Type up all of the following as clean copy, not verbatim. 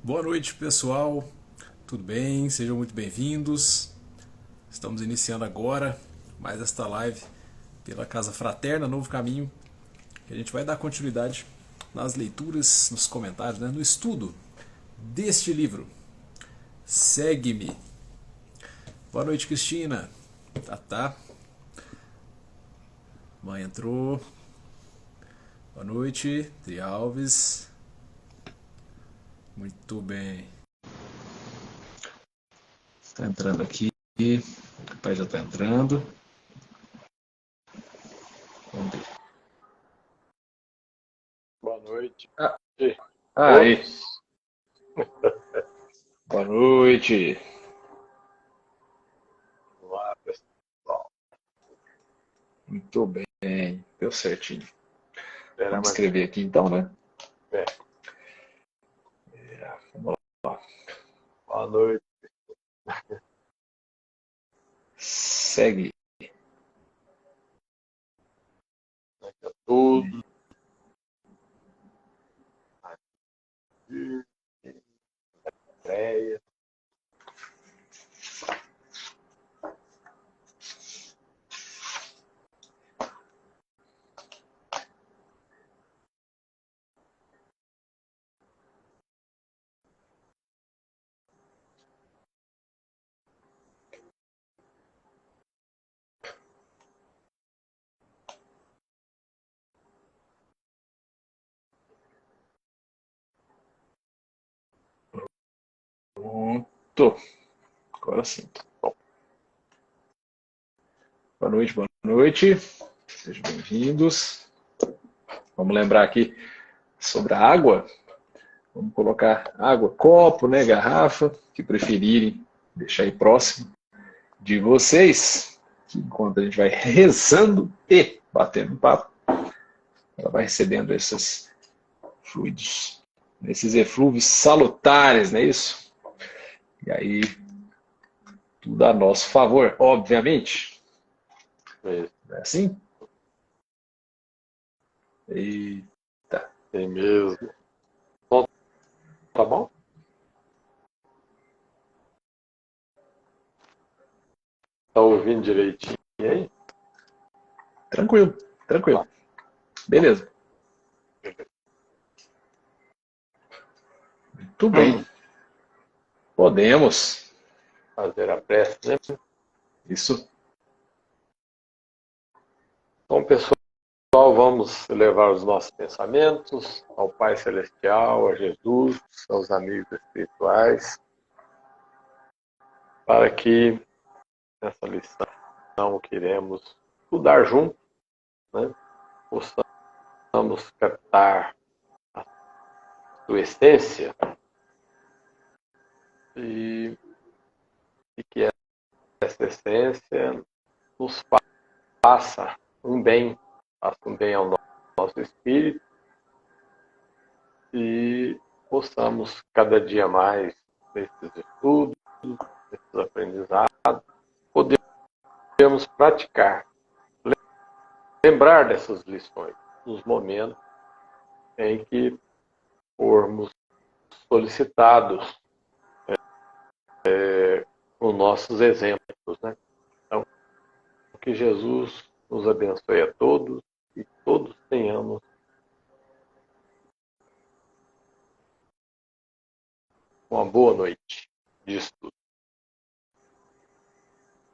Boa noite, pessoal. Tudo bem? Sejam muito bem-vindos. Estamos iniciando agora mais esta live pela Casa Fraterna Novo Caminho. A gente vai dar continuidade nas leituras, nos comentários, né? No estudo deste livro. Segue-me. Boa noite, Cristina. Tá. Mãe entrou. Boa noite, Tri Alves. Muito bem. Está entrando aqui. O pai já está entrando. Vamos ver. Boa noite. Aí. Boa noite. Olá, pessoal. Muito bem. Deu certinho. Espera Vamos mais. escrever aqui então, né? É. Vamos lá. Boa noite. Segue. Aqui é tudo. Aqui. Estreia. Pronto. Agora sim. Bom. Boa noite, boa noite. Sejam bem-vindos. Vamos lembrar aqui sobre a água. Vamos colocar água, copo, né, garrafa, que preferirem deixar aí próximo de vocês. Enquanto a gente vai rezando e batendo papo, ela vai recebendo esses fluidos, esses eflúvios salutares, não é isso? E aí, tudo a nosso favor, obviamente. Mesmo. Não é assim? Eita. Tem mesmo. Bom, tá bom? Tá ouvindo direitinho aí? Tranquilo, tranquilo. Beleza. Muito bem. Podemos. Fazer a prece, né? Isso. Então, pessoal, vamos levar os nossos pensamentos ao Pai Celestial, a Jesus, aos amigos espirituais, para que nessa lição que iremos estudar juntos, né, possamos captar a sua essência e que essa essência nos faça um bem ao nosso espírito e possamos cada dia mais, nesses estudos, nesses aprendizados, podermos praticar, lembrar dessas lições, nos momentos em que formos solicitados os nossos exemplos, né? Então, que Jesus nos abençoe a todos e todos tenhamos uma boa noite de estudo.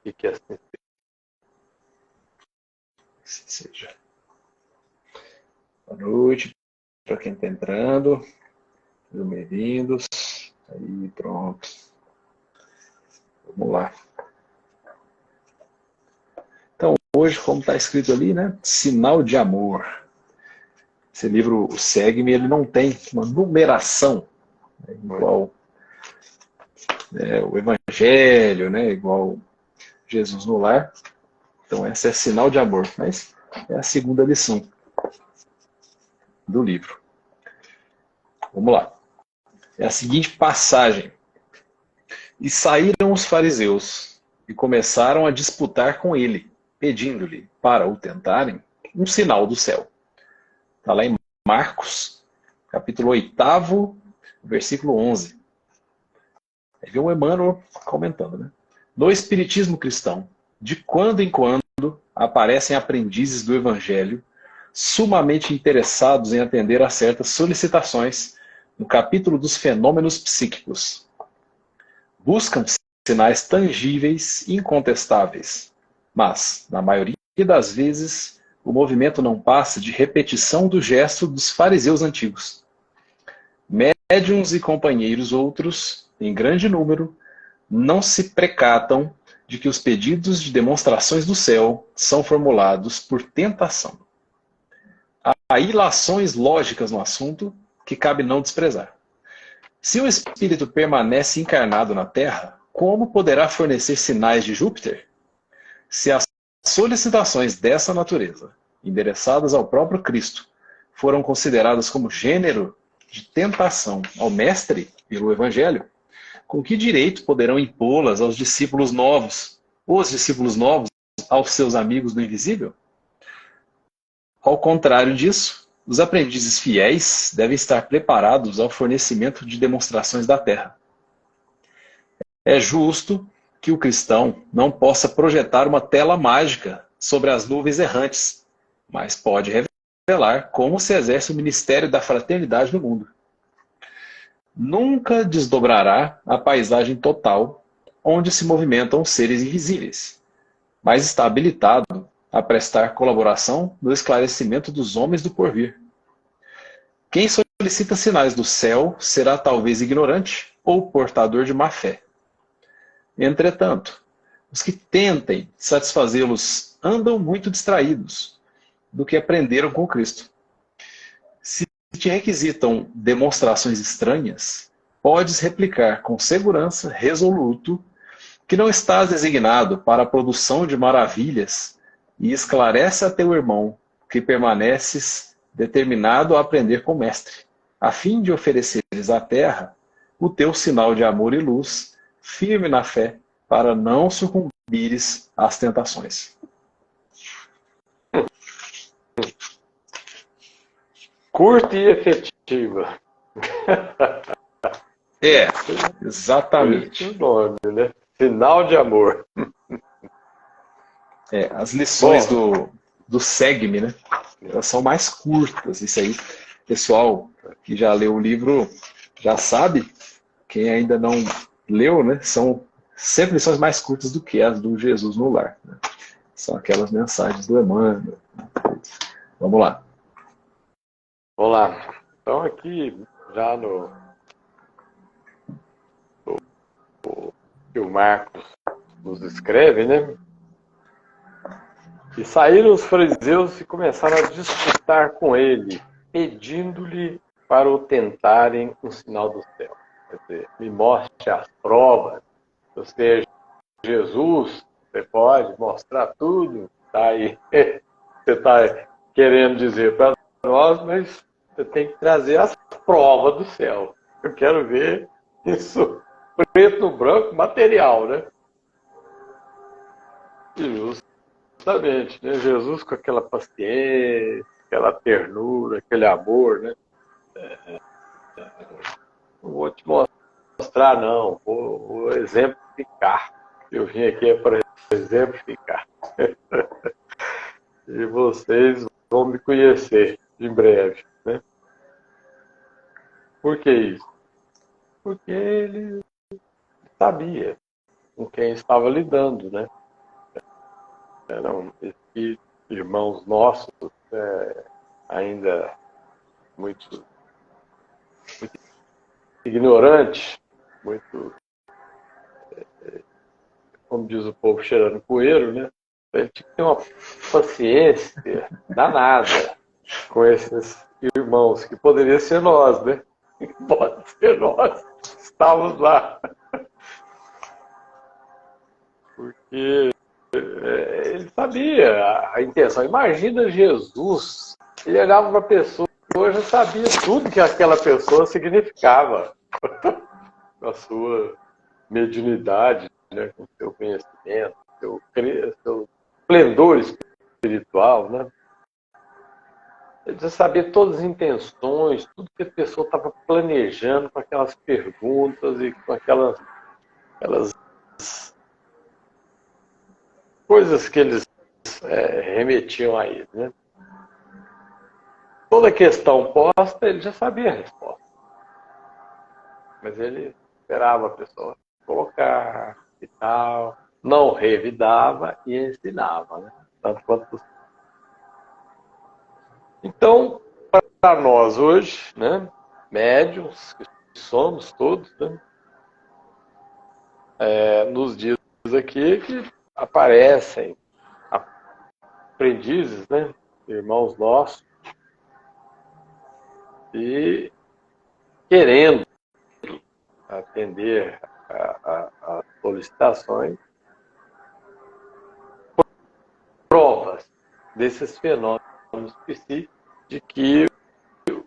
E que assim Seja. Boa noite para quem está entrando. Sejam bem-vindos. Aí, pronto. Vamos lá. Então, hoje, como está escrito ali, né? Sinal de amor. Esse livro, o Segue-me, ele não tem uma numeração, né, igual o Evangelho, né? Igual Jesus no Lar. Então, essa é sinal de amor. Mas é a segunda lição do livro. Vamos lá. É a seguinte passagem. E saíram os fariseus e começaram a disputar com ele, pedindo-lhe, para o tentarem, um sinal do céu. Está lá em Marcos, capítulo 8, versículo 11. Aí vem o Emmanuel comentando, né? No espiritismo cristão, de quando em quando aparecem aprendizes do Evangelho sumamente interessados em atender a certas solicitações no capítulo dos fenômenos psíquicos. Buscam sinais tangíveis e incontestáveis, mas, na maioria das vezes, o movimento não passa de repetição do gesto dos fariseus antigos. Médiuns e companheiros outros, em grande número, não se precatam de que os pedidos de demonstrações do céu são formulados por tentação. Há ilações lógicas no assunto que cabe não desprezar. Se o espírito permanece encarnado na Terra, como poderá fornecer sinais de Júpiter? Se as solicitações dessa natureza, endereçadas ao próprio Cristo, foram consideradas como gênero de tentação ao Mestre pelo Evangelho, com que direito poderão impô-las aos discípulos novos, ou os discípulos novos aos seus amigos do invisível? Ao contrário disso, os aprendizes fiéis devem estar preparados ao fornecimento de demonstrações da Terra. É justo que o cristão não possa projetar uma tela mágica sobre as nuvens errantes, mas pode revelar como se exerce o ministério da fraternidade no mundo. Nunca desdobrará a paisagem total onde se movimentam seres invisíveis, mas está habilitado a prestar colaboração no esclarecimento dos homens do porvir. Quem solicita sinais do céu será talvez ignorante ou portador de má fé. Entretanto, os que tentem satisfazê-los andam muito distraídos do que aprenderam com Cristo. Se te requisitam demonstrações estranhas, podes replicar com segurança resoluto que não estás designado para a produção de maravilhas e esclarece a teu irmão que permaneces determinado a aprender com o Mestre, a fim de ofereceres à terra o teu sinal de amor e luz, firme na fé, para não sucumbires às tentações. Curta e efetiva. Exatamente. Esse é o nome, né? Sinal de amor. As lições do SEGME, né? Elas são mais curtas. Isso aí, pessoal que já leu o livro já sabe. Quem ainda não leu, né? São sempre lições mais curtas do que as do Jesus no Lar. Né? São aquelas mensagens do Emmanuel. Vamos lá. Vamos lá. Então aqui, já no que o Marcos nos escreve, né? E saíram os fariseus e começaram a disputar com ele, pedindo-lhe para o tentarem um sinal do céu. Quer dizer, me mostre as provas. Você é Jesus, você pode mostrar tudo. Tá aí. Você está querendo dizer para nós, mas você tem que trazer as provas do céu. Eu quero ver isso preto no branco, material, né? E justamente, né? Jesus com aquela paciência, aquela ternura, aquele amor, né? Não vou te mostrar, não. Vou exemplificar. Eu vim aqui para exemplificar. E vocês vão me conhecer em breve, né? Por que isso? Porque ele sabia com quem estava lidando, né? Eram irmãos nossos, ainda muito ignorantes, muito, como diz o povo, cheirando poeiro, né? Ele tinha que ter uma paciência danada com esses irmãos, que poderia ser nós, né? Pode ser nós, estávamos lá. Porque ele sabia a intenção. Imagina Jesus, ele olhava para a pessoa e já sabia tudo que aquela pessoa significava. Com a sua mediunidade, né? Com o seu conhecimento, seu esplendor espiritual, né? Ele já sabia todas as intenções, tudo que a pessoa estava planejando com aquelas perguntas e com aquelas aquelas coisas que eles remetiam a ele, né? Toda questão posta, ele já sabia a resposta. Mas ele esperava a pessoa colocar e tal, não revidava e ensinava, né? Tanto quanto possível. Então, para nós hoje, né, médiuns, que somos todos, né, nos diz aqui que aparecem aprendizes, né, irmãos nossos, e querendo atender a solicitações, provas desses fenômenos psíquicos, de que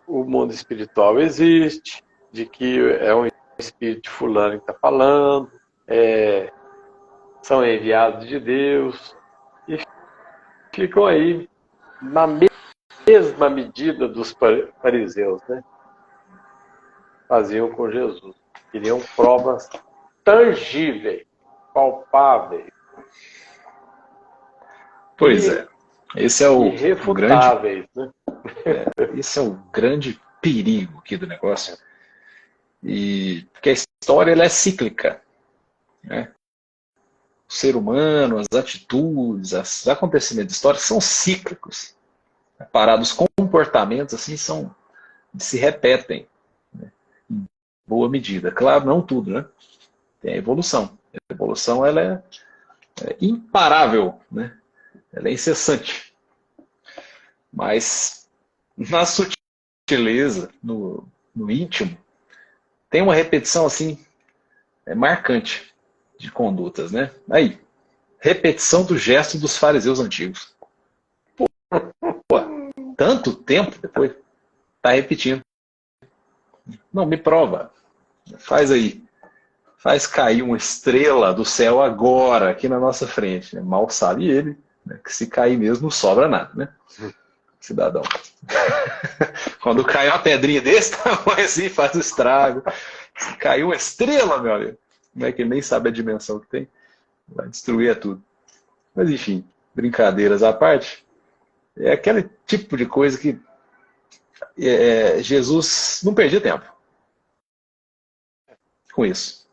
o mundo espiritual existe, de que é um espírito fulano que está falando, são enviados de Deus, e ficam aí na mesma medida dos fariseus, né? Faziam com Jesus. Queriam provas tangíveis, palpáveis. Pois é. Esse é o irrefutáveis, grande, né? esse é o grande perigo aqui do negócio. E porque a história ela é cíclica, né? O ser humano, as atitudes, os acontecimentos históricos são cíclicos. Parados, comportamentos assim se repetem, né? Em boa medida. Claro, não tudo, né? Tem a evolução. A evolução ela é imparável, né? Ela é incessante. Mas na sutileza, no íntimo, tem uma repetição assim marcante de condutas, né? Aí, repetição do gesto dos fariseus antigos. Pô, tanto tempo depois, tá repetindo. Não, me prova. Faz aí. Faz cair uma estrela do céu agora, aqui na nossa frente. Né? Mal sabe ele, né, que se cair mesmo não sobra nada, né? Cidadão. Quando cai uma pedrinha desse tamanho assim, faz o estrago. Se caiu uma estrela, meu amigo, como é que ele nem sabe a dimensão que tem? Vai destruir tudo. Mas enfim, brincadeiras à parte, é aquele tipo de coisa que Jesus não perdia tempo com isso.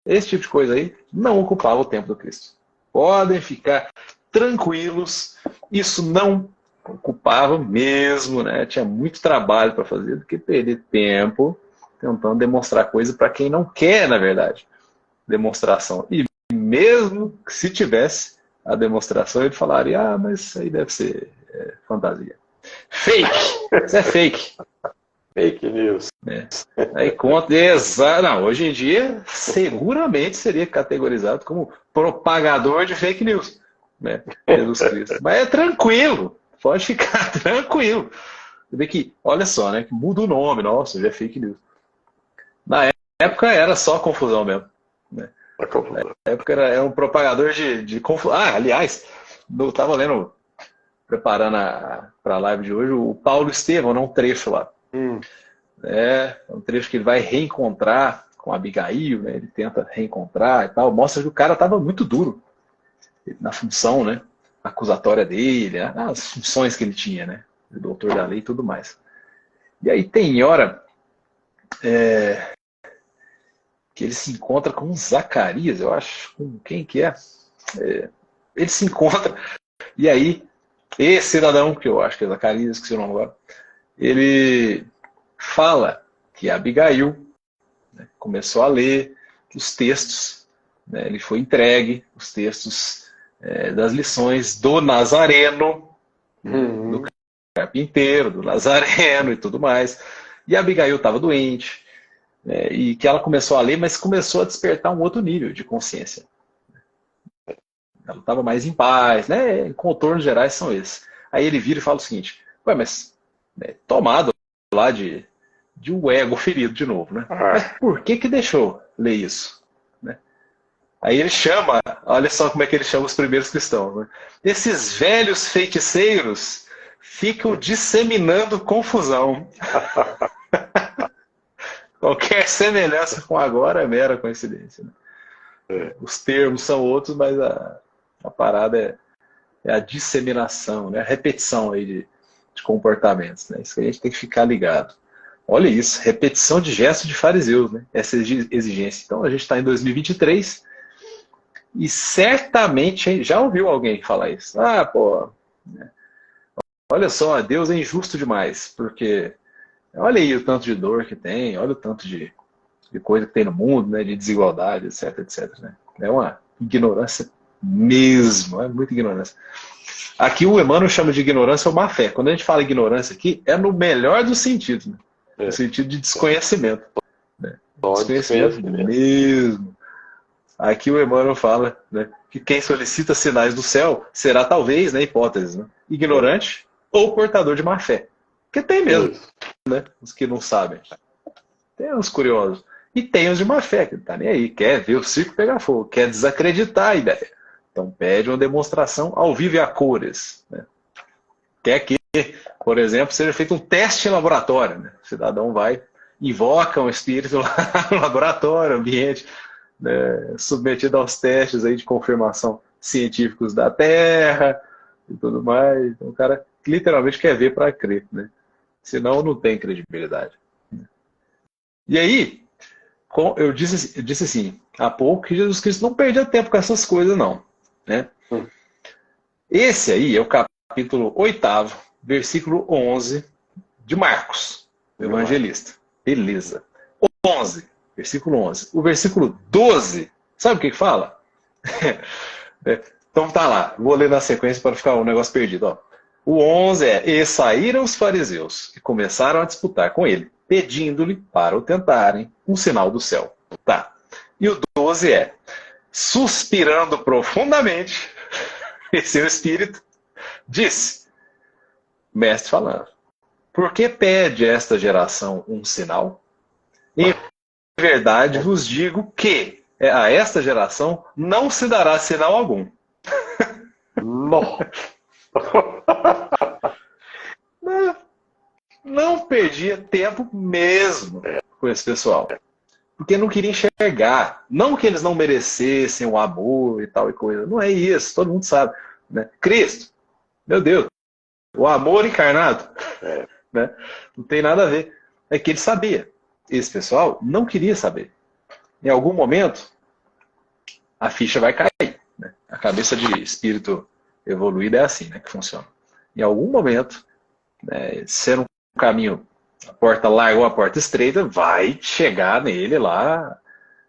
Esse tipo de coisa aí não ocupava o tempo do Cristo. Podem ficar tranquilos, isso não ocupava mesmo, né? Tinha muito trabalho para fazer do que perder tempo tentando demonstrar coisa para quem não quer, na verdade, demonstração. E mesmo que se tivesse a demonstração, ele falaria, mas isso aí deve ser fantasia. Fake! Isso é fake. Fake news. Aí conta, não, hoje em dia seguramente seria categorizado como propagador de fake news, né? Jesus Cristo. Mas é tranquilo, pode ficar tranquilo. Você vê que, olha só, né? Que muda o nome, nossa, já é fake news. Na época era só confusão mesmo. Né? Na época era um propagador de confusão. Aliás, eu estava lendo, preparando para a live de hoje, o Paulo Estevão, um trecho lá. É um trecho que ele vai reencontrar com Abigail, né? Ele tenta reencontrar e tal. Mostra que o cara estava muito duro na função, né? Acusatória dele, as funções que ele tinha, né? O doutor da lei e tudo mais. E aí tem hora que ele se encontra com Zacarias, eu acho. Com quem que é? Ele se encontra, e aí, esse cidadão, que eu acho que é Zacarias, que se eu não agora, ele fala que Abigail, né, começou a ler os textos, né, ele foi entregue, os textos das lições do Nazareno, do carpinteiro, do Nazareno e tudo mais. E a Abigail estava doente, e que ela começou a ler, mas começou a despertar um outro nível de consciência. Ela estava mais em paz, né? Contornos gerais são esses. Aí ele vira e fala o seguinte, mas tomado lá de um ego ferido de novo, né? Mas por que deixou ler isso? Né? Aí ele chama, olha só como é que ele chama os primeiros cristãos, né? Esses velhos feiticeiros ficam disseminando confusão. Qualquer semelhança com agora é mera coincidência. Né? Os termos são outros, mas a parada é a disseminação, né? A repetição aí de comportamentos. Né? Isso que a gente tem que ficar ligado. Olha isso, repetição de gestos de fariseus, né? Essa exigência. Então a gente está em 2023 e certamente já ouviu alguém falar isso. Ah, pô, né? Olha só, Deus é injusto demais, porque olha aí o tanto de dor que tem, olha o tanto de coisa que tem no mundo, né? De desigualdade, etc, etc. Né? É uma ignorância mesmo, é muita ignorância. Aqui o Emmanuel chama de ignorância ou má fé. Quando a gente fala ignorância aqui, é no melhor dos sentidos, né? No sentido de desconhecimento. Né? Desconhecimento mesmo. Aqui o Emmanuel fala, né, que quem solicita sinais do céu será talvez, né, hipótese, né, ignorante ou portador de má fé. Porque tem mesmo, né, os que não sabem. Tem os curiosos. E tem os de má fé, que não tá nem aí. Quer ver o circo pegar fogo, quer desacreditar a ideia. Então pede uma demonstração ao vivo e a cores. Né? Quer que, por exemplo, seja feito um teste em laboratório. Né? O cidadão vai, invoca um espírito lá no laboratório, ambiente, né? Submetido aos testes aí de confirmação científicos da Terra e tudo mais. Então o cara literalmente quer ver para crer. Né? Senão não tem credibilidade. E aí, eu disse assim, há pouco, que Jesus Cristo não perdia tempo com essas coisas, não. Né? Esse aí é o capítulo 8º, versículo 11 de Marcos, o evangelista. Beleza. 11, versículo 11. O versículo 12, sabe o que fala? Então tá lá, vou ler na sequência para ficar um negócio perdido. Ó. O 11 é: e saíram os fariseus e começaram a disputar com ele, pedindo-lhe para o tentarem um sinal do céu. Tá. E o 12 é: suspirando profundamente, esse é o espírito, disse, mestre falando, por que pede esta geração um sinal? Em verdade vos digo que a esta geração não se dará sinal algum. Não perdia tempo mesmo com esse pessoal. Porque não queria enxergar. Não que eles não merecessem o amor e tal e coisa. Não é isso, todo mundo sabe. Né? Cristo, meu Deus, o amor encarnado, né? Não tem nada a ver. É que ele sabia. Esse pessoal não queria saber. Em algum momento, a ficha vai cair. Né? A cabeça de espírito evoluído é assim, né, que funciona. Em algum momento, né, sendo um caminho, a porta larga ou a porta estreita, vai chegar nele lá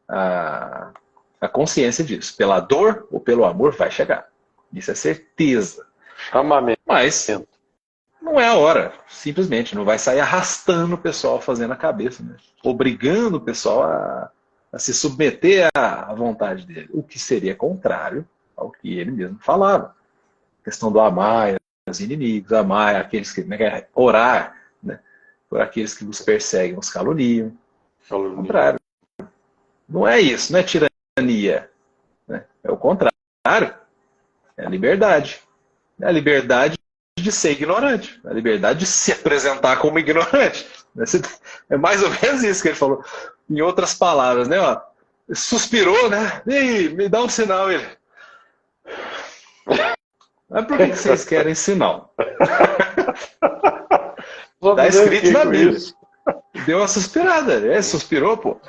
a consciência disso. Pela dor ou pelo amor, vai chegar. Isso é certeza. Mas não é a hora, simplesmente. Não vai sair arrastando o pessoal fazendo a cabeça, né? Obrigando o pessoal a se submeter à vontade dele. O que seria contrário ao que ele mesmo falava. A questão do amar os inimigos, amar aqueles que... orar, né, por aqueles que nos perseguem, os caluniam. Ao contrário. Não é isso, não é tirania. Né? É o contrário. É a liberdade. É a liberdade de ser ignorante. A liberdade de se apresentar como ignorante. É mais ou menos isso que ele falou. Em outras palavras, né? Ó, suspirou, né? E me dá um sinal, ele. Mas por que vocês querem sinal? Está escrito na Bíblia. Deu uma suspirada. Suspirou, pô.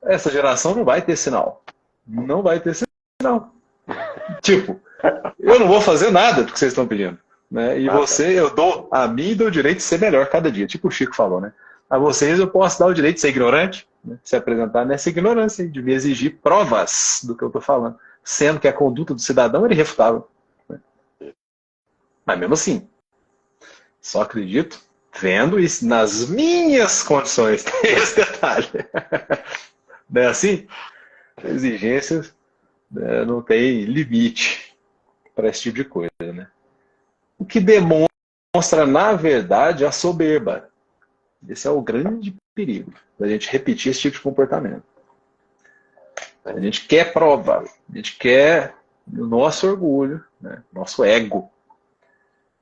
Essa geração não vai ter sinal. Não vai ter sinal. Tipo, eu não vou fazer nada do que vocês estão pedindo. Né? E eu dou a mim dou o direito de ser melhor cada dia. Tipo o Chico falou, né? A vocês eu posso dar o direito de ser ignorante, né? Se apresentar nessa ignorância, de me exigir provas do que eu estou falando. Sendo que a conduta do cidadão é irrefutável. Né? Mas mesmo assim, só acredito vendo isso nas minhas condições. Tem esse detalhe. Não é assim? Exigências, né, não tem limite para esse tipo de coisa. Né? O que demonstra, na verdade, a soberba. Esse é o grande perigo da gente repetir esse tipo de comportamento. A gente quer prova, a gente quer o nosso orgulho, né? Nosso ego.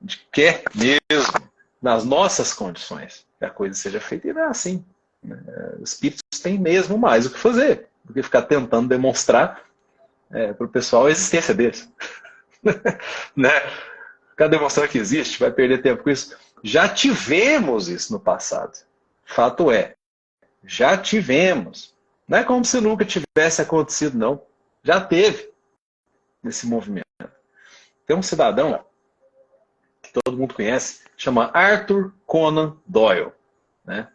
A gente quer mesmo, nas nossas condições, que a coisa seja feita. E não é assim. Né? Os espíritos têm mesmo mais o que fazer do que ficar tentando demonstrar para o pessoal a existência deles. Né? Ficar demonstrando que existe, vai perder tempo com isso. Já tivemos isso no passado. Fato é, já tivemos. Não é como se nunca tivesse acontecido, não. Já teve nesse movimento. Tem um cidadão que todo mundo conhece, chama Arthur Conan Doyle. Né?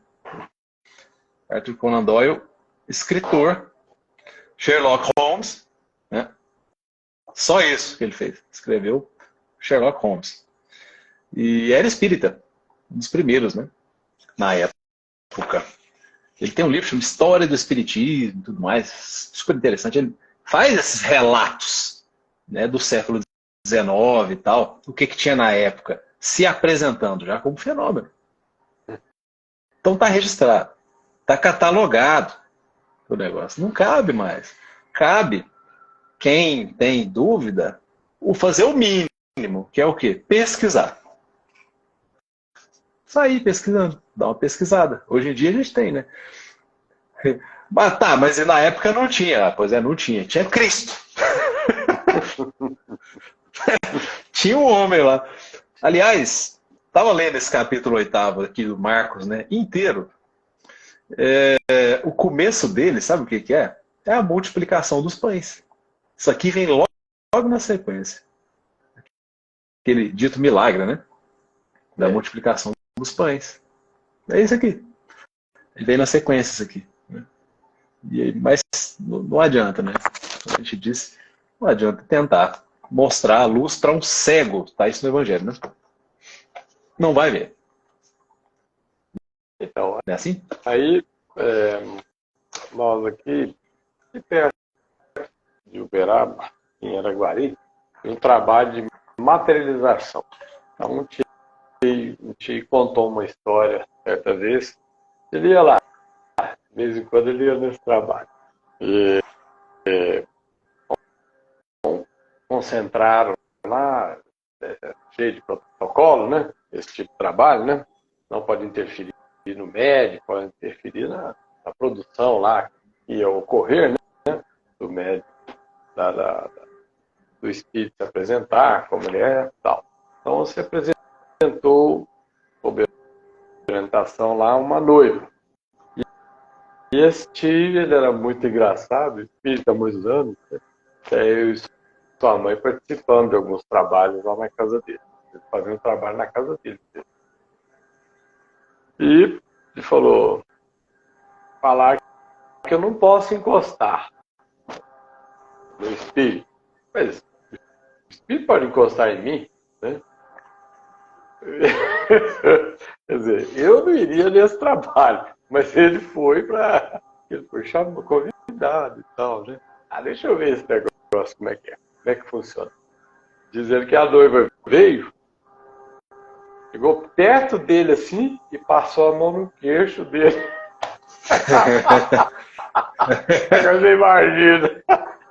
Arthur Conan Doyle, escritor, Sherlock Holmes, né? Só isso que ele fez. Escreveu Sherlock Holmes. E era espírita, um dos primeiros, né? Na época. Ele tem um livro chamado História do Espiritismo e tudo mais, super interessante. Ele faz esses relatos, né, do século XIX e tal, o que tinha na época, se apresentando já como fenômeno. Então está registrado, está catalogado o negócio. Não cabe mais. Cabe quem tem dúvida o fazer o mínimo, que é o quê? Pesquisar. Sair pesquisando, dar uma pesquisada. Hoje em dia a gente tem, né? Mas na época não tinha. Pois é, não tinha. Tinha Cristo. Tinha um homem lá. Aliás, estava lendo esse capítulo 8º aqui do Marcos, né? Inteiro. O começo dele, sabe o que é? É a multiplicação dos pães. Isso aqui vem logo na sequência. Aquele dito milagre, né? Da multiplicação dos pães. É isso aqui. Vem na sequência isso aqui. Mas não adianta, né? Como a gente disse, não adianta tentar mostrar a luz para um cego. Tá isso no Evangelho, né? Não vai ver. Então, é assim? Aí, nós aqui perto de Uberaba, em Araguari, um trabalho de materialização. Então, a gente contou uma história certa vez. Ele ia lá, de vez em quando ele ia nesse trabalho. E concentraram lá, cheio de protocolo, né? Esse tipo de trabalho, né? Não pode interferir no médico, pode interferir na produção lá que ia ocorrer, né? Do médico, do espírito se apresentar, como ele é e tal. Então se apresentou, sob orientação lá, uma noiva. E esse tio, ele era muito engraçado, espírita há muitos anos, né? Eu e sua mãe participando de alguns trabalhos lá na casa dele. Ele fazia um trabalho na casa dele. E ele falou, falar que eu não posso encostar no espírito. Mas o espírito pode encostar em mim, né? Quer dizer, eu não iria nesse trabalho, mas ele foi convidado e tal, né? Deixa eu ver esse negócio, como é que funciona. Dizendo que a noiva veio, chegou perto dele assim e passou a mão no queixo dele. Você imagina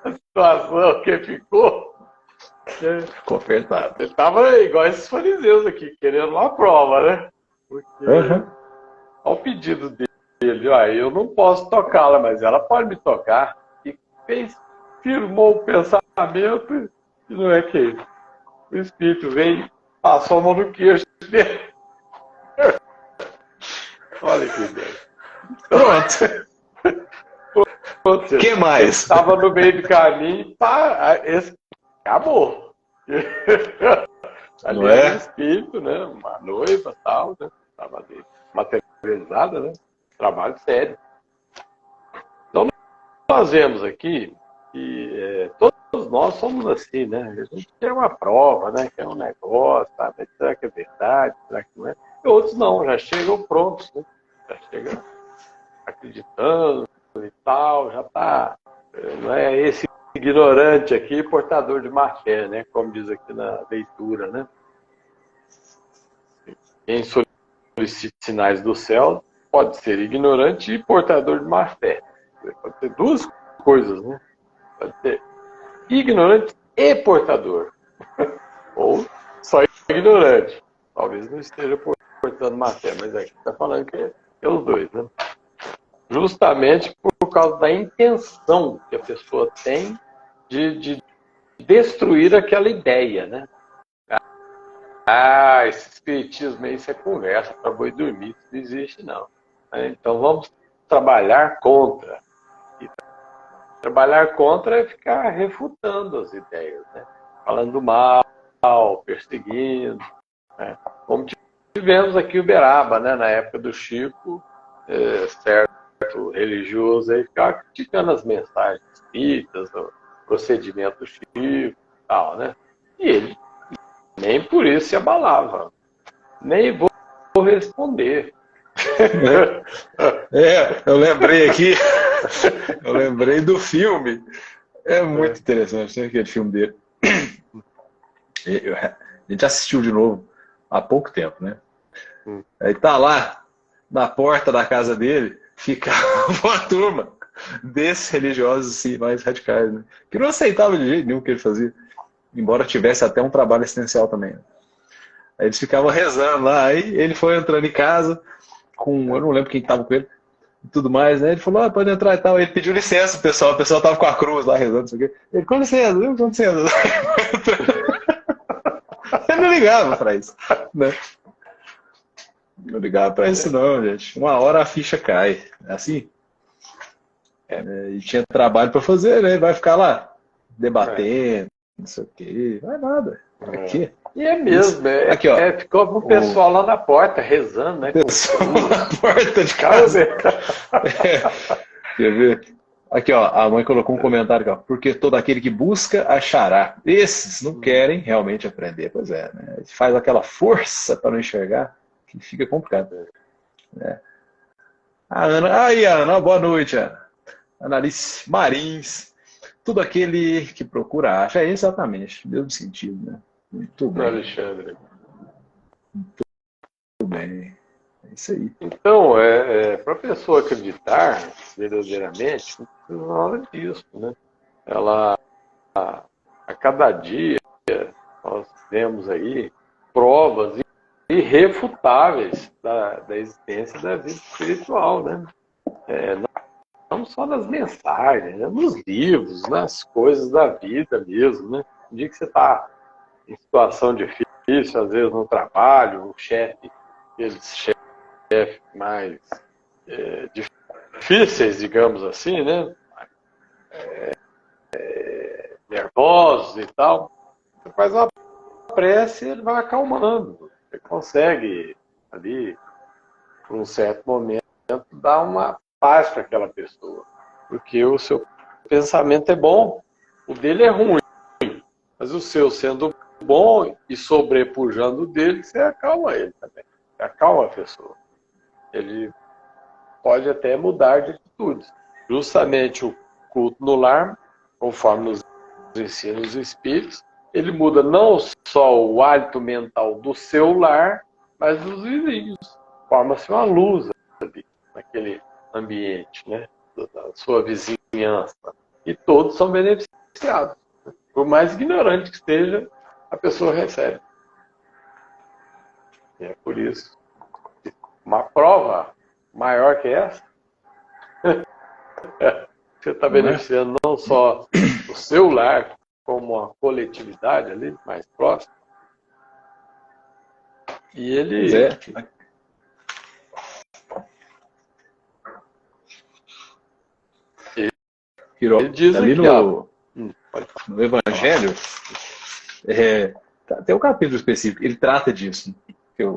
a situação que ficou. Ficou apertado. Ele estava igual esses fariseus aqui, querendo uma prova, né? Porque ao pedido dele, eu não posso tocá-la, mas ela pode me tocar. E firmou o pensamento e não é que o espírito veio, passou a mão no queixo dele. Olha que Deus. Pronto. O que mais? Estava no meio do caminho, acabou. Ali era um espírito, né? Uma noiva e tal, né? Estava ali materializada, né? Trabalho sério. Então, nós vemos aqui que todos nós somos assim, né? A gente quer uma prova, né? Quer um negócio, sabe? Será que é verdade? Será que não é? E outros não, já chegam prontos, né? Já chegam acreditando e tal, já está. Não é esse ignorante aqui, portador de má fé, né? Como diz aqui na leitura, né? Quem solicita sinais do céu pode ser ignorante e portador de má fé. Pode ter duas coisas, né? Pode ser ignorante e portador. Ou só ignorante. Talvez não esteja portando má fé, mas aqui está falando que é os dois, né? Justamente por causa da intenção que a pessoa tem de destruir aquela ideia, né? Esse espiritismo aí, isso é conversa para boi dormir, isso não existe não. Então vamos trabalhar contra. E trabalhar contra é ficar refutando as ideias, né? Falando mal, perseguindo, né? Como tivemos aqui o Uberaba, né? Na época do Chico, certo religioso aí ficava criticando as mensagens espíritas, o procedimento do Chico e tal, né? E ele nem por isso se abalava. Nem vou responder. Eu lembrei aqui, eu lembrei do filme. É muito interessante, né, aquele filme dele. A gente assistiu de novo há pouco tempo, né? Aí tá lá, na porta da casa dele, ficava uma turma desses religiosos assim, mais radicais, né? Que não aceitavam de jeito nenhum o que ele fazia. Embora tivesse até um trabalho essencial também, né? Aí eles ficavam rezando lá, aí ele foi entrando em casa com, eu não lembro quem estava com ele e tudo mais, né? Ele falou, pode entrar e tal. Aí ele pediu licença pro pessoal, o pessoal tava com a cruz lá rezando, não sei o quê. Ele, com licença, com licença. Ele não ligava pra isso, né? Não ligava pra isso não, gente. Uma hora a ficha cai. É assim? E tinha trabalho pra fazer, né? Vai ficar lá debatendo, não sei o quê. Vai nada. Aqui. E é mesmo, aqui, ó, ficou o pessoal lá na porta, rezando, né? Pessoal na porta de casa. Quer ver? Aqui, ó, a mãe colocou um comentário aqui, ó. Porque todo aquele que busca, achará. Esses não querem realmente aprender. Pois é, né? Faz aquela força para não enxergar que fica complicado. Né? A Ana, aí, Ana, boa noite, Ana. Analice Marins. Tudo aquele que procura acha. É exatamente, mesmo sentido, né? Muito bem. Alexandre. Muito bem. É isso aí. Então, para a pessoa acreditar verdadeiramente, não precisa nada disso, né? Ela, a cada dia, nós temos aí provas irrefutáveis da existência da vida espiritual, né? Não só nas mensagens, né? Nos livros, nas coisas da vida mesmo, né? No dia que você está em situação difícil, às vezes no trabalho, o chefe, aqueles chefes mais difíceis, digamos assim, né? Nervosos e tal. Você faz uma prece e ele vai acalmando. Você consegue ali, por um certo momento, dar uma paz para aquela pessoa. Porque o seu pensamento é bom, o dele é ruim. Mas o seu sendo bom e sobrepujando o dele, você acalma ele também. Você acalma a pessoa. Ele pode até mudar de atitudes. Justamente o culto no lar, conforme nos ensinam os espíritos, ele muda não só o hálito mental do seu lar, mas dos vizinhos. Forma-se uma luz ali, naquele ambiente, né? Da sua vizinhança. E todos são beneficiados. Por mais ignorante que esteja, a pessoa recebe. E é por isso. Uma prova maior que essa, você está beneficiando não só o seu lar, como a coletividade ali, mais próxima. E ele... Ele diz ali aqui, no Evangelho, tem um capítulo específico, ele trata disso.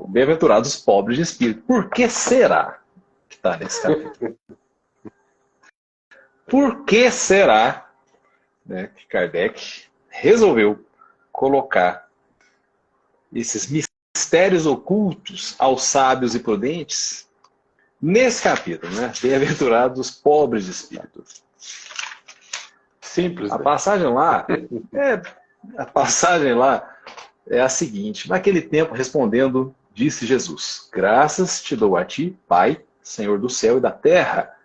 Bem-aventurados os pobres de espírito. Por que será que está nesse capítulo? Por que será, né, que Kardec resolveu colocar esses mistérios ocultos aos sábios e prudentes nesse capítulo, né? Bem-aventurados os pobres de espírito. Simples. A passagem lá é a seguinte: naquele tempo, respondendo, disse Jesus: graças te dou a ti, Pai, Senhor do céu e da terra,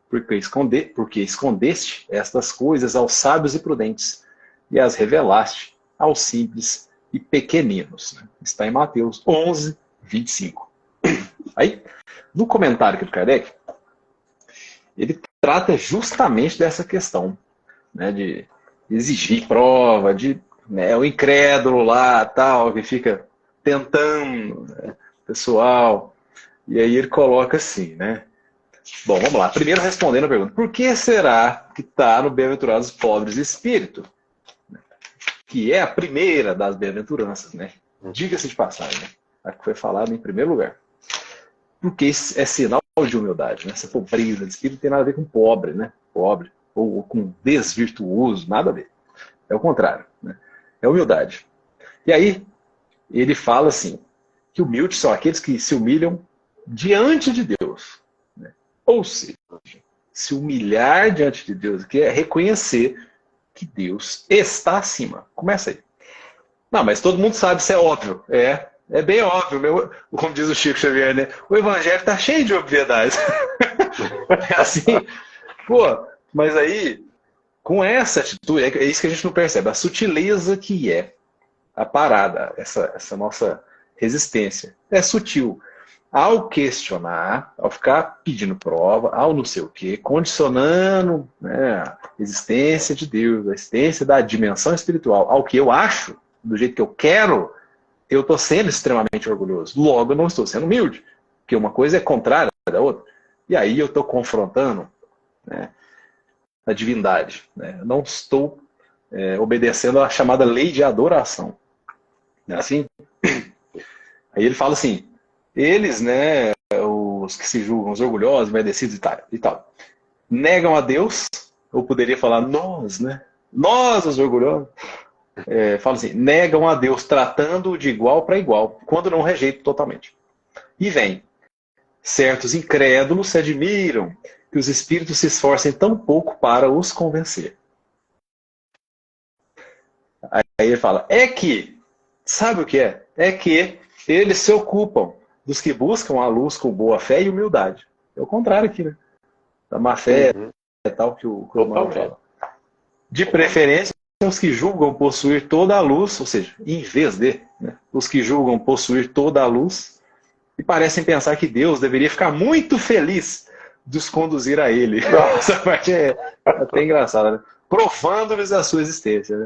porque escondeste estas coisas aos sábios e prudentes e as revelaste aos simples e pequeninos. Está em Mateus 11, 25. Aí, no comentário aqui do Kardec, ele trata justamente dessa questão, né, de exigir prova, né, o incrédulo lá, tal, que fica tentando, né, pessoal. E aí ele coloca assim, né? Bom, vamos lá. Primeiro respondendo a pergunta, por que será que está no Bem-aventurados pobres de espírito? Que é a primeira das bem-aventuranças, né? Diga-se de passagem, né? A que foi falada em primeiro lugar. Porque isso é sinal de humildade, né? Essa pobreza de espírito não tem nada a ver com pobre, né? Pobre, ou com desvirtuoso, nada a ver. É o contrário, né? É humildade. E aí, ele fala assim, que humildes são aqueles que se humilham diante de Deus. Né? Ou seja, se humilhar diante de Deus, que é reconhecer que Deus está acima. Começa aí. Não, mas todo mundo sabe, isso é óbvio. É bem óbvio. Como diz o Chico Xavier, né? O evangelho está cheio de obviedades. É assim, pô, mas aí, com essa atitude, é isso que a gente não percebe, a sutileza que é a parada, essa nossa resistência. É sutil. Ao questionar, ao ficar pedindo prova, ao não sei o quê, condicionando, né, a existência de Deus, a existência da dimensão espiritual, ao que eu acho, do jeito que eu quero, eu estou sendo extremamente orgulhoso. Logo, eu não estou sendo humilde, porque uma coisa é contrária da outra. E aí eu estou confrontando, né, a divindade. Né? Eu não estou obedecendo à chamada lei de adoração. Não é assim? Aí ele fala assim, eles, né, os que se julgam os orgulhosos, merecidos e tal, negam a Deus, ou poderia falar nós, né? Nós, os orgulhosos, fala assim, negam a Deus tratando-o de igual para igual, quando não rejeitam totalmente. E vem, certos incrédulos se admiram que os espíritos se esforcem tão pouco para os convencer. Aí ele fala, sabe o que é? É que eles se ocupam dos que buscam a luz com boa fé e humildade. É o contrário aqui, né? Da má fé e tal que o Manuel fala. De preferência, os que julgam possuir toda a luz, ou seja, em vez de, né, os que julgam possuir toda a luz e parecem pensar que Deus deveria ficar muito feliz de os conduzir a Ele. Essa parte é até engraçada, né? Provando-lhes a sua existência,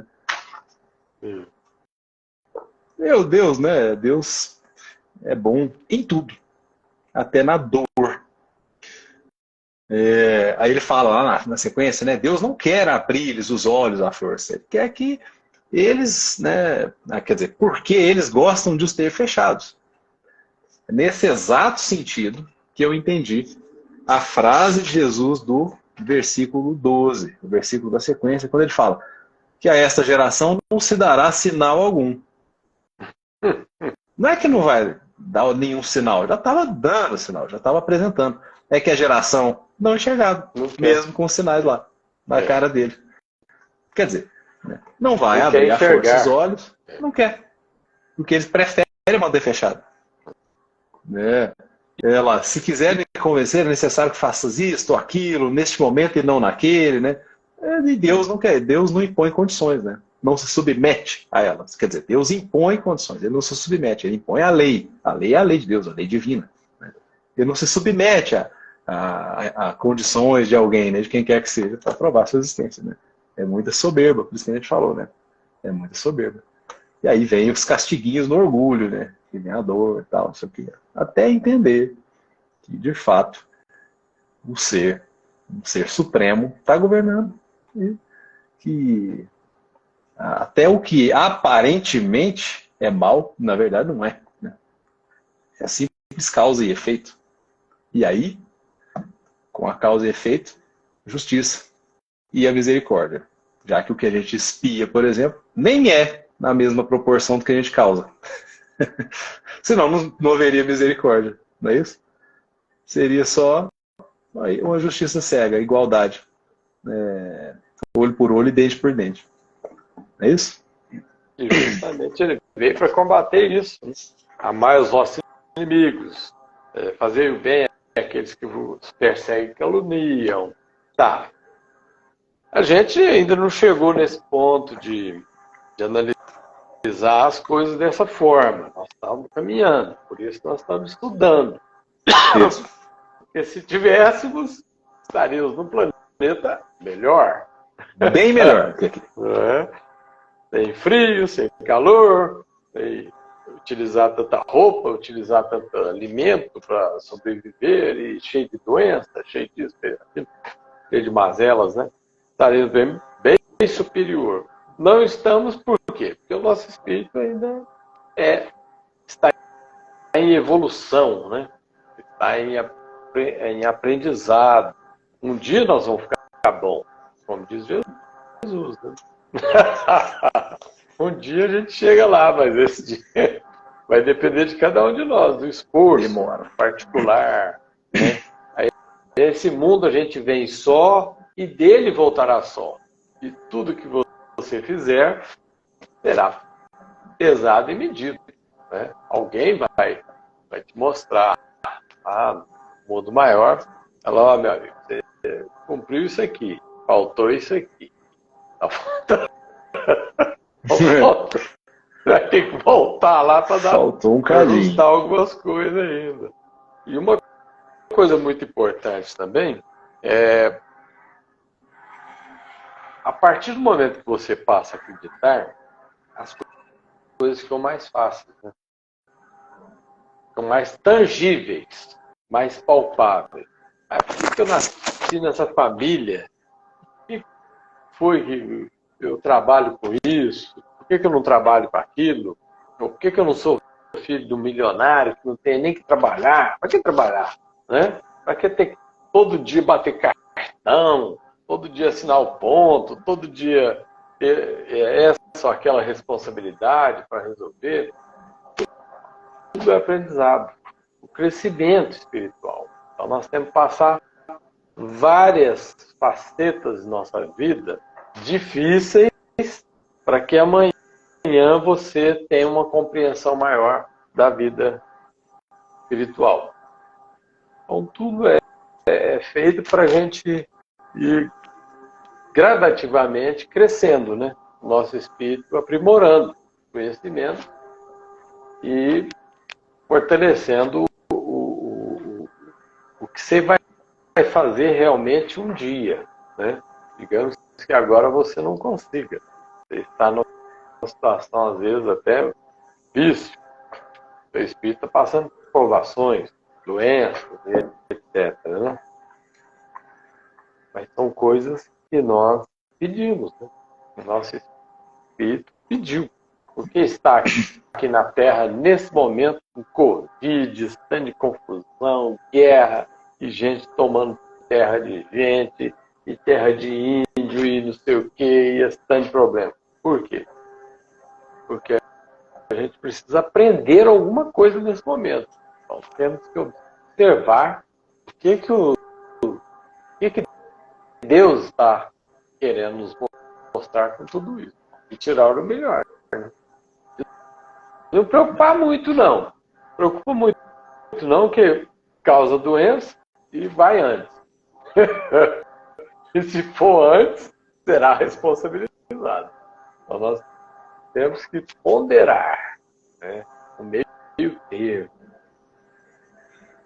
né? Meu Deus, né? Deus é bom em tudo, até na dor. Aí ele fala lá na sequência, né? Deus não quer abrir-lhes os olhos à força, ele quer que eles, né? Quer dizer, porque eles gostam de os ter fechados. Nesse exato sentido que eu entendi a frase de Jesus do versículo 12, o versículo da sequência, quando ele fala que a esta geração não se dará sinal algum. Não é que não vai dar nenhum sinal, já estava dando sinal, já estava apresentando. É que a geração não enxergava, mesmo com os sinais lá, na cara dele. Quer dizer, né, não vai abrir a força os olhos, não quer. Porque eles preferem manter fechado. Se quiser me convencer, é necessário que faças isto ou aquilo, neste momento e não naquele, né? E Deus não quer, Deus não impõe condições, né? Não se submete a elas. Quer dizer, Deus impõe condições, ele não se submete, ele impõe a lei. A lei é a lei de Deus, a lei divina. Né? Ele não se submete a condições de alguém, né? De quem quer que seja, para provar a sua existência. Né? É muita soberba, por isso que a gente falou, né? É muita soberba. E aí vem os castiguinhos no orgulho, né? Que vem a dor e tal, não sei o que. Até entender que, de fato, um ser supremo está governando e que até o que aparentemente é mal, na verdade não é. Né? É simples causa e efeito. E aí, com a causa e efeito, justiça e a misericórdia. Já que o que a gente espia, por exemplo, nem é na mesma proporção do que a gente causa. Senão não haveria misericórdia, não é isso? Seria só uma justiça cega, igualdade. Olho por olho e dente por dente. É isso? E justamente ele veio para combater isso. Amar os vossos inimigos, fazer o bem àqueles que vos perseguem e caluniam. Tá. A gente ainda não chegou nesse ponto de analisar as coisas dessa forma. Nós estamos caminhando, por isso nós estamos estudando. Isso. Porque se tivéssemos, estaríamos num planeta melhor. Bem melhor que aqui. Sem frio, sem calor, sem utilizar tanta roupa, utilizar tanto alimento para sobreviver, e cheio de doença, cheio disso, cheio de mazelas, né? Estaremos bem superior. Não estamos por quê? Porque o nosso espírito ainda está em evolução, né? Está em aprendizado. Um dia nós vamos ficar bom, como diz Jesus, né? Um dia a gente chega lá, mas esse dia vai depender de cada um de nós, do esforço particular, né? Aí, esse mundo a gente vem só e dele voltará só. E tudo que você fizer será pesado e medido, né? Alguém vai te mostrar, no mundo maior, ó, meu amigo, você cumpriu isso aqui, faltou isso aqui. Tá faltando. Vai ter que voltar lá para ajustar algumas coisas ainda. E uma coisa muito importante também é, a partir do momento que você passa a acreditar, as coisas ficam mais fáceis, né? Ficam mais tangíveis, mais palpáveis. Por que eu nasci nessa família? O que foi que eu trabalho com isso? Por que eu não trabalho com aquilo? Por que eu não sou filho de um milionário que não tem nem que trabalhar? Para que trabalhar? Né? Para que ter que todo dia bater cartão, todo dia assinar o ponto, todo dia ter essa ou aquela responsabilidade para resolver? Tudo é aprendizado. O crescimento espiritual. Então nós temos que passar várias facetas de nossa vida difíceis para que amanhã você tenha uma compreensão maior da vida espiritual. Então tudo é feito para a gente ir gradativamente crescendo, né? Nosso espírito aprimorando o conhecimento e fortalecendo o que você vai fazer realmente um dia, né? Digamos que agora você não consiga. Você está numa situação, às vezes, até vício. O seu espírito está passando por provações, doenças, etc. Né? Mas são coisas que nós pedimos, né? O nosso espírito pediu. Porque está aqui na Terra, nesse momento, com Covid, stand de confusão, guerra, e gente tomando terra de gente, e terra de índio, e não sei o quê, e esse tanto de problema. Por quê? Porque a gente precisa aprender alguma coisa nesse momento. Então, temos que observar o que Deus está querendo nos mostrar com tudo isso. E tirar o melhor. Né? Não preocupar muito, não. Preocupa muito, não, que causa doença e vai antes. E se for antes, será responsabilizado. Então nós temos que ponderar, né? O meio termo.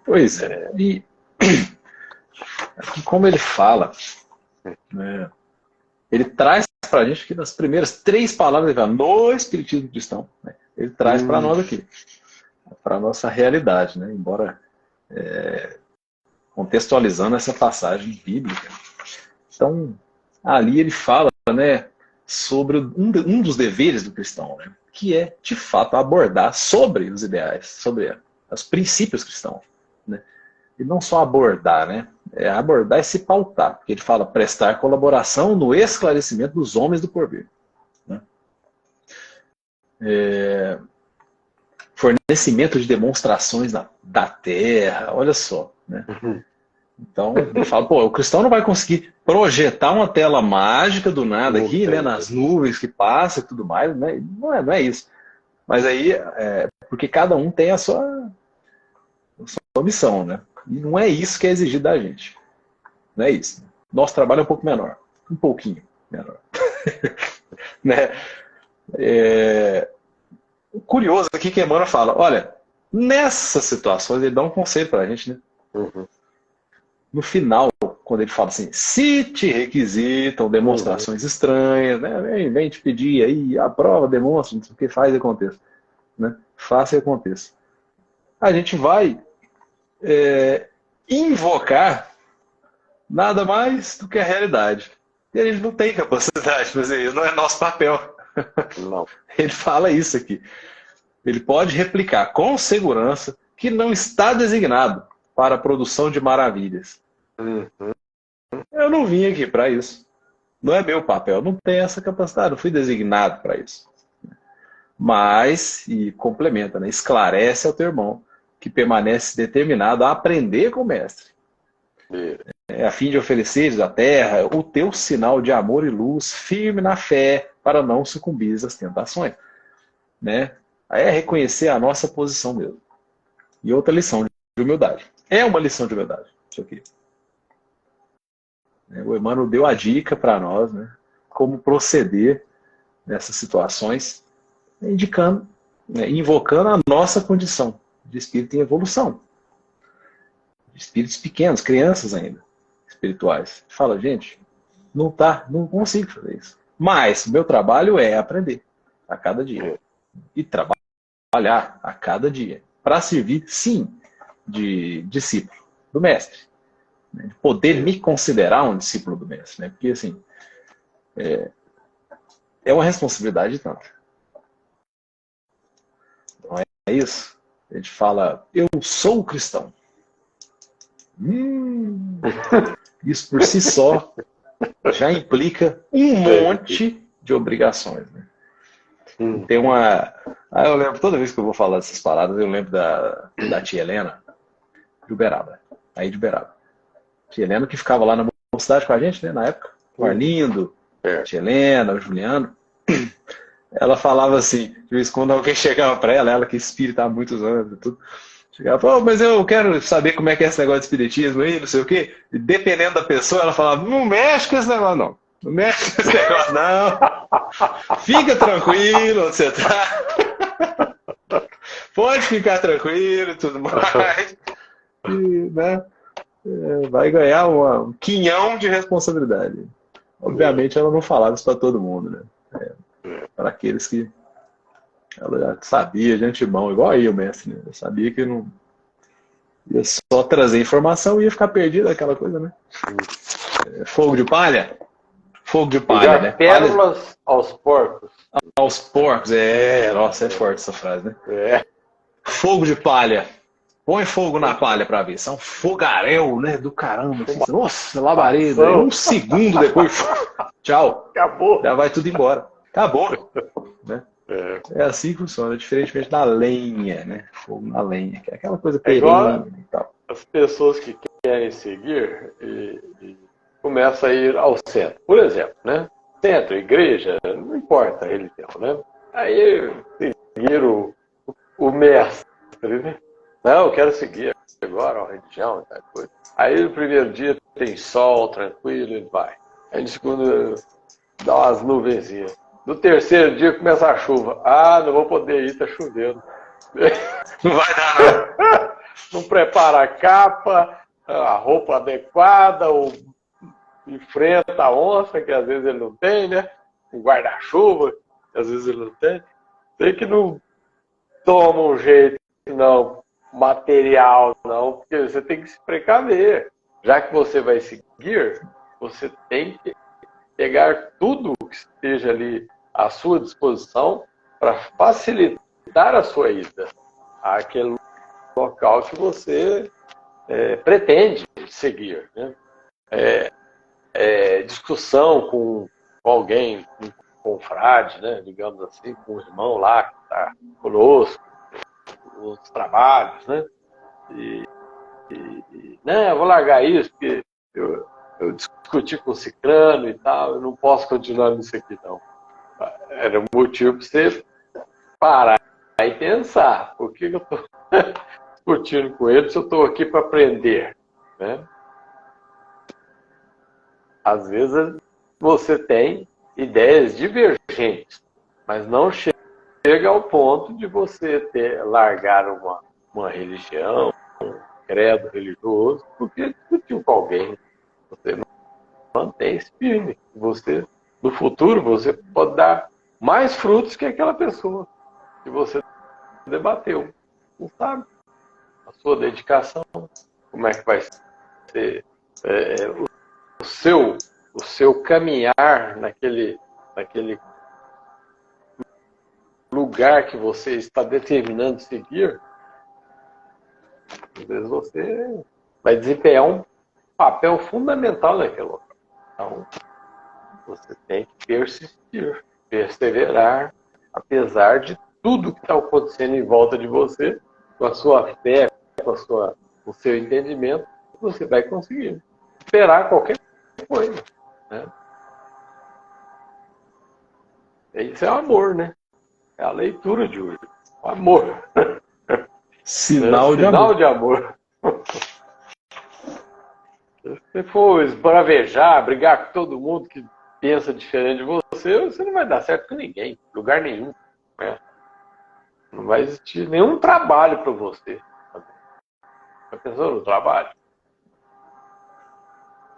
Pois é. E aqui, como ele fala, né, ele traz para a gente que nas primeiras 3 palavras ele fala, no Espiritismo Cristão, né, ele traz para nós aqui, para a nossa realidade, né, embora contextualizando essa passagem bíblica. Então, ali ele fala, né, sobre um dos deveres do cristão, né, que é, de fato, abordar sobre os ideais, sobre os princípios cristãos. Né, e não só abordar, né, abordar e se pautar, porque ele fala prestar colaboração no esclarecimento dos homens do porvir. Né, fornecimento de demonstrações da terra, olha só, né. Então, eu falo, o cristão não vai conseguir projetar uma tela mágica do nada aqui, né, nas nuvens que passa e tudo mais, né? Não é isso. Mas aí, porque cada um tem a sua missão, né? E não é isso que é exigido da gente. Não é isso. Nosso trabalho é um pouco menor. Um pouquinho menor. Né? O curioso aqui que Emmanuel fala, olha, nessas situações ele dá um conselho pra gente, né? No final, quando ele fala assim, se te requisitam demonstrações estranhas, né? Vem te pedir aí, a prova, demonstra, não sei o que, faz e aconteça. Né? Faça e aconteça. A gente vai invocar nada mais do que a realidade. E a gente não tem capacidade de fazer isso, não é nosso papel. Não. Ele fala isso aqui. Ele pode replicar com segurança que não está designado para a produção de maravilhas. Eu não vim aqui para isso. Não é meu papel, não tenho essa capacidade, não fui designado para isso. Mas, e complementa, né? Esclarece ao teu irmão que permanece determinado a aprender com o mestre. A fim de ofereceres à terra o teu sinal de amor e luz, firme na fé, para não sucumbir às tentações. Né? Aí é reconhecer a nossa posição mesmo. E outra lição de humildade. É uma lição de humildade, isso aqui. O Emmanuel deu a dica para nós, né? Como proceder nessas situações, indicando, né? Invocando a nossa condição de espírito em evolução. De espíritos pequenos, crianças ainda, espirituais. Fala, gente, não consigo fazer isso. Mas o meu trabalho é aprender a cada dia. E trabalhar a cada dia. Para servir, sim, de discípulo do mestre. De poder me considerar um discípulo do mestre. Né? Porque, assim, é uma responsabilidade tanta. Não é isso? A gente fala, eu sou cristão. Isso por si só já implica um monte de obrigações. Né? Tem uma... eu lembro, toda vez que eu vou falar dessas paradas, eu lembro da tia Helena de Uberaba. Aí de Uberaba. Tia Helena que ficava lá na mocidade com a gente, né, na época. O Arlindo, tia Helena, o Juliano. Ela falava assim, de vez em quando alguém chegava para ela que é espírita há muitos anos e tudo. Chegava, pô, mas eu quero saber como é que é esse negócio de espiritismo aí, não sei o quê. E dependendo da pessoa, ela falava, não mexe com esse negócio, não. Não mexe com esse negócio, não. Fica tranquilo onde você tá. Pode ficar tranquilo e tudo mais. E, né, vai ganhar um quinhão de responsabilidade. Obviamente, ela não falava isso para todo mundo, né? Para aqueles que ela já sabia de antemão, igual aí o mestre, né? Eu sabia que não ia só trazer informação e ia ficar perdido aquela coisa, né? Fogo de palha? Fogo de palha, né? Pérolas palha... aos porcos. Aos porcos, nossa, é forte essa frase, né? Fogo de palha. Põe fogo na palha pra ver. Isso é um fogaréu, né? Do caramba. Nossa, labareda. Um segundo depois, tchau. Acabou. Já vai tudo embora. Acabou. Né? É assim que funciona, diferentemente da lenha, né? Fogo na lenha, que é aquela coisa perene e tal. As pessoas que querem seguir e começam a ir ao centro. Por exemplo, né? Centro, igreja, não importa a religião, né? Aí seguiram o mestre, né? Não, eu quero seguir agora a religião, tal coisa. Aí no primeiro dia tem sol, tranquilo, ele vai. Aí no segundo dá umas nuvenzinhas. No terceiro dia começa a chuva. Ah, não vou poder ir, tá chovendo. Não vai dar, não. Não prepara a capa, a roupa adequada, ou enfrenta a onça, que às vezes ele não tem, né? O guarda-chuva, que às vezes ele não tem. Tem que não toma um jeito, não, material, não, porque você tem que se precaver. Já que você vai seguir, você tem que pegar tudo que esteja ali à sua disposição para facilitar a sua ida àquele local que você pretende seguir. Né? Discussão com alguém, com um frade, né? Digamos assim, com um irmão lá que está conosco, os trabalhos, né? Né, eu vou largar isso porque eu discuti com o ciclano e tal, eu não posso continuar nisso aqui, não. Era um motivo para você parar e pensar, por que eu estou discutindo com ele se eu estou aqui para aprender, né? Às vezes você tem ideias divergentes, mas não chega ao ponto de você largar uma religião, um credo religioso, porque discutiu com alguém. Você mantém-se firme. Você, no futuro, você pode dar mais frutos que aquela pessoa que você debateu. Não sabe? A sua dedicação, como é que vai ser o seu caminhar naquele lugar que você está determinando seguir. Às vezes você vai desempenhar um papel fundamental naquele local. Então, você tem que persistir, perseverar, apesar de tudo que está acontecendo em volta de você, com a sua fé, com o seu entendimento, você vai conseguir superar qualquer coisa. Né? Isso é o amor, né? É a leitura de hoje. O amor. Sinal de Sinal amor. de amor. Se você for esbravejar, brigar com todo mundo que pensa diferente de você, você não vai dar certo com ninguém, em lugar nenhum. Né? Não vai existir nenhum trabalho para você. Já pensou no trabalho?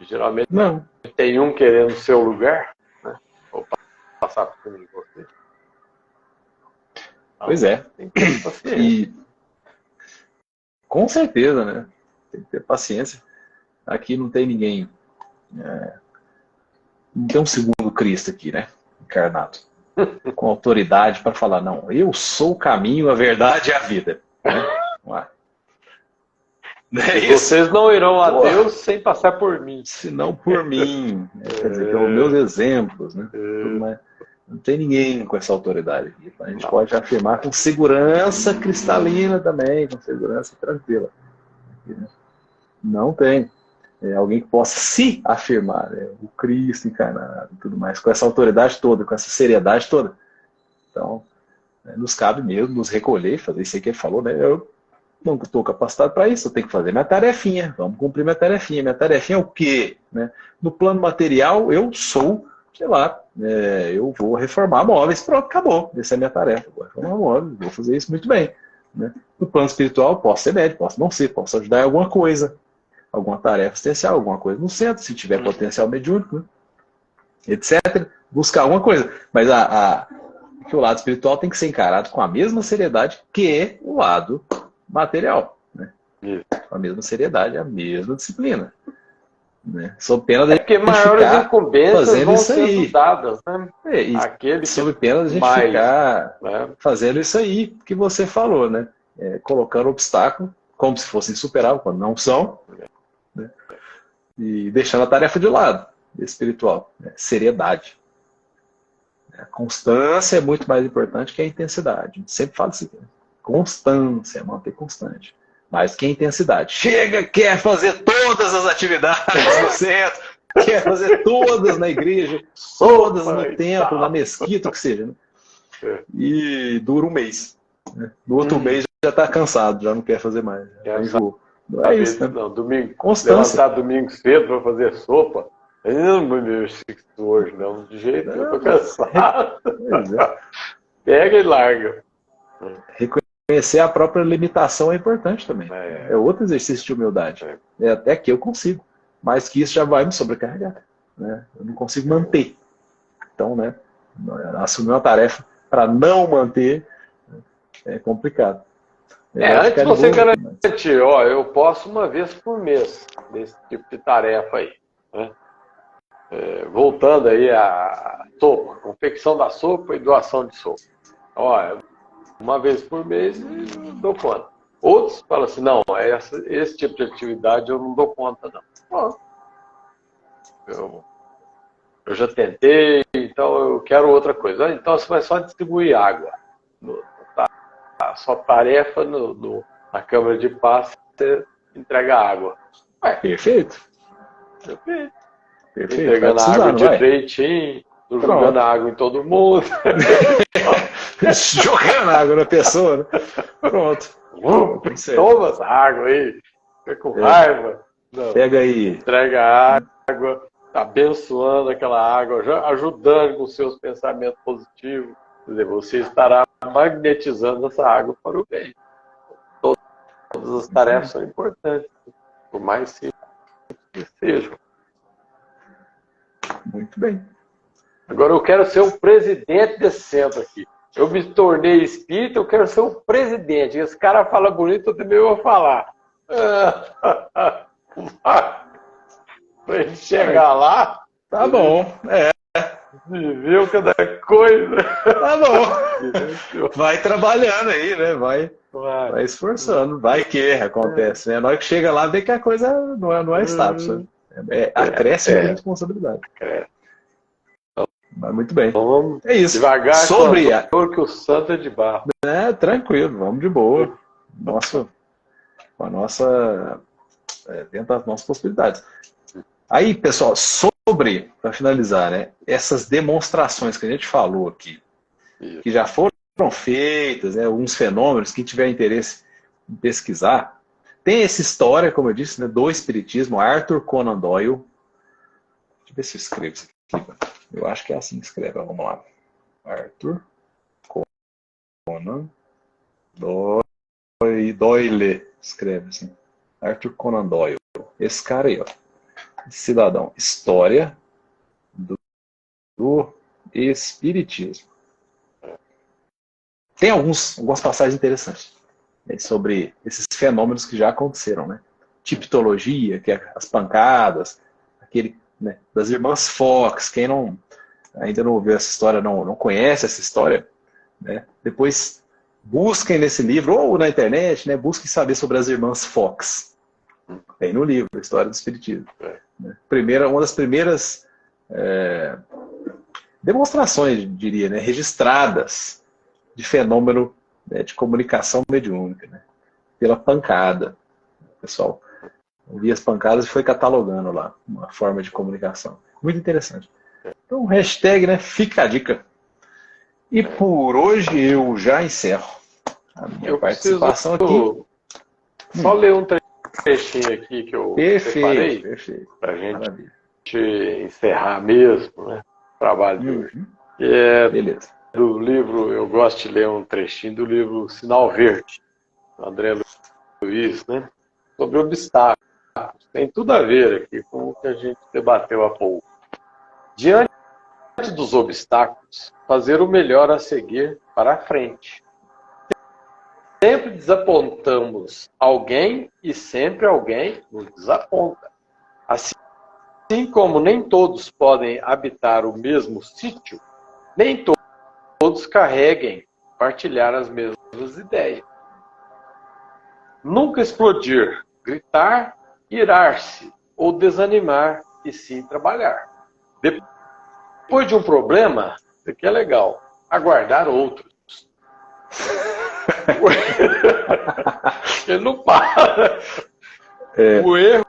Geralmente Não. tem um querendo o seu lugar, né? Ou passar por cima de você. Então, Pois é. tem que ter paciência. E com certeza, né? Tem que ter paciência. Aqui não tem ninguém. Não tem um segundo Cristo aqui, né? Encarnado. Com autoridade para falar, não, eu sou o caminho, a verdade e a vida. Né? Vamos lá. Não é isso? Vocês não irão a Porra. Deus sem passar por mim. Se não por mim. Quer dizer, pelos meus exemplos, né? Tudo mais. Não tem ninguém com essa autoridade aqui. A gente pode afirmar com segurança cristalina também, com segurança tranquila. Não tem. Alguém que possa se afirmar, né? O Cristo encarnado e tudo mais, com essa autoridade toda, com essa seriedade toda. Então, nos cabe mesmo nos recolher, fazer isso aí que ele falou, né? Eu não estou capacitado para isso, eu tenho que fazer minha tarefinha, vamos cumprir minha tarefinha. Minha tarefinha é o quê? Né? No plano material, eu sou, sei lá, eu vou reformar móveis, pronto, acabou. Essa é a minha tarefa, vou reformar móveis, vou fazer isso muito bem. Né? No plano espiritual, posso ser médico, posso não ser, posso ajudar em alguma coisa. Alguma tarefa essencial, alguma coisa no centro, se tiver potencial mediúnico, né? Etc. Buscar alguma coisa. Mas que o lado espiritual tem que ser encarado com a mesma seriedade que o lado material. Né? Com a mesma seriedade, a mesma disciplina. Né? Sob pena de porque maiores ficar incumbências fazendo vão isso sendo aí. dadas. Né? Sob pena de a gente mais, ficar né? fazendo isso aí que você falou, né? Colocando obstáculo, como se fossem insuperáveis, quando não são. Né? E deixando a tarefa de lado, espiritual, né? Seriedade. A constância é muito mais importante que a intensidade. A gente sempre fala isso aqui. Né? Constância, manter constante. Mais que a intensidade. Chega, quer fazer todas as atividades no centro, quer fazer todas na igreja, todas no templo, na mesquita, o que seja. Né? E dura um mês. Né? No outro mês já está cansado, já não quer fazer mais. Já enjoou. Não é isso, né? Não, domingo, constância. Levantar domingo cedo para fazer sopa. Eu não vou mexer hoje, não. De jeito que eu tô cansado. Pega e larga. Reconhecer a própria limitação é importante também. É outro exercício de humildade. Até que eu consigo. Mas que isso já vai me sobrecarregar. Né? Eu não consigo manter. Então, né, assumir uma tarefa para não manter é complicado. Antes você garantir, ó, eu posso uma vez por mês desse tipo de tarefa aí. Né? Voltando aí à sopa, confecção da sopa e doação de sopa. Ó, uma vez por mês eu dou conta. Outros falam assim, não, esse tipo de atividade eu não dou conta, não. Ó, eu já tentei, então eu quero outra coisa. Então você vai só distribuir água. A sua tarefa na Câmara de Paz é entregar água. Perfeito. Entregando água direitinho, jogando água em todo mundo. Jogando água na pessoa, né? Pronto. Toma essa água aí. Fica com raiva. Não. Pega aí. Entrega a água, abençoando aquela água, ajudando com seus pensamentos positivos. Quer dizer, você estará magnetizando essa água para o bem. Todas as tarefas são importantes, por mais simples que sejam. Muito bem. Agora eu quero ser o presidente desse centro aqui. Eu me tornei espírita, eu quero ser o presidente. Esse cara fala bonito, eu também vou falar. Pra gente chegar lá... Tá bom, Viveu cada coisa. Tá bom. Vai trabalhando aí, né? Vai esforçando. Vai que acontece, né? Na hora que chega lá, vê que a coisa não é status. Né? Acresce a responsabilidade. Mas muito bem. Vamos é isso. Devagar, sobre que o santo é de barro. Tranquilo, vamos de boa. Dentro das nossas possibilidades. Aí, pessoal, para finalizar, né, essas demonstrações que a gente falou aqui, que já foram feitas, né, alguns fenômenos, quem tiver interesse em pesquisar, tem essa história, como eu disse, né, do Espiritismo, Arthur Conan Doyle. Deixa eu ver se eu escrevo isso aqui. Eu acho que é assim que escreve, vamos lá. Arthur Conan Doyle, escreve assim. Arthur Conan Doyle. Esse cara aí, ó. Cidadão. História do Espiritismo. Tem algumas passagens interessantes, né, sobre esses fenômenos que já aconteceram, né? Tipologia, que é as pancadas, aquele, né, das irmãs Fox. Quem ainda não ouviu essa história, não conhece essa história, né? Depois busquem nesse livro ou na internet, né? Busquem saber sobre as irmãs Fox. Tem no livro, a História do Espiritismo. Uma das primeiras demonstrações, diria, né, registradas de fenômeno, né, de comunicação mediúnica, né, pela pancada. O pessoal ouvia as pancadas e foi catalogando lá uma forma de comunicação. Muito interessante. Então, hashtag, né, fica a dica. E por hoje eu já encerro a minha participação aqui. Só ler um trechinho aqui que eu separei. Perfeito. Para a gente encerrar mesmo, né, o trabalho de hoje. Beleza. Do livro, eu gosto de ler um trechinho do livro Sinal Verde, do André Luiz, né, sobre obstáculos. Tem tudo a ver aqui com o que a gente debateu há pouco. Diante dos obstáculos, fazer o melhor a seguir para a frente. Sempre desapontamos alguém e sempre alguém nos desaponta. Assim como nem todos podem habitar o mesmo sítio, nem todos carreguem, partilhar as mesmas ideias. Nunca explodir, gritar, irar-se ou desanimar, e sim trabalhar. Depois de um problema, isso aqui é legal, aguardar outros. Ele não para. O erro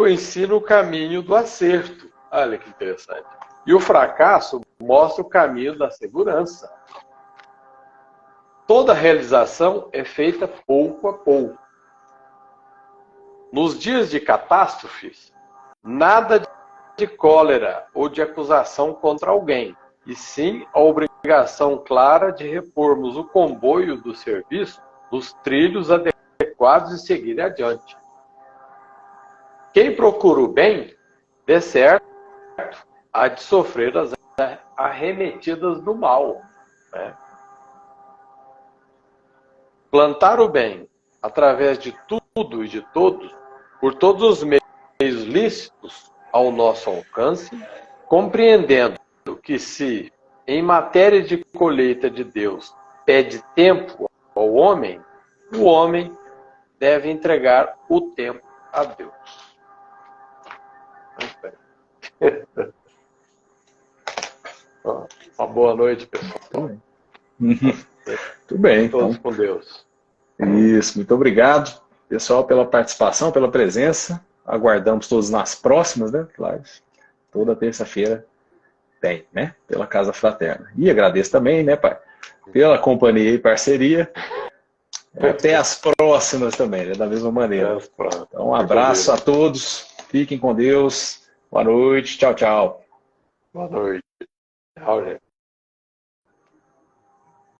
ensina o caminho do acerto. Olha que interessante. E o fracasso mostra o caminho da segurança. Toda realização é feita pouco a pouco. Nos dias de catástrofes, nada de cólera ou de acusação contra alguém, e sim a obrigação clara de repormos o comboio do serviço nos trilhos adequados e seguir adiante. Quem procura o bem, de certo, há de sofrer as arremetidas do mal. Né? Plantar o bem, através de tudo e de todos, por todos os meios lícitos ao nosso alcance, compreendendo que se, em matéria de colheita de Deus, pede tempo ao homem, o homem deve entregar o tempo a Deus. Uma boa noite, pessoal. Muito bem. Todos com Deus. Isso, muito obrigado, pessoal, pela participação, pela presença. Aguardamos todos nas próximas, né, lives. Toda terça-feira tem, né, pela Casa Fraterna. E agradeço também, né, pai, pela companhia e parceria. Até as próximas também, né, da mesma maneira. Então, um abraço a todos. Fiquem com Deus. Boa noite. Tchau, tchau. Boa noite. Tchau, gente.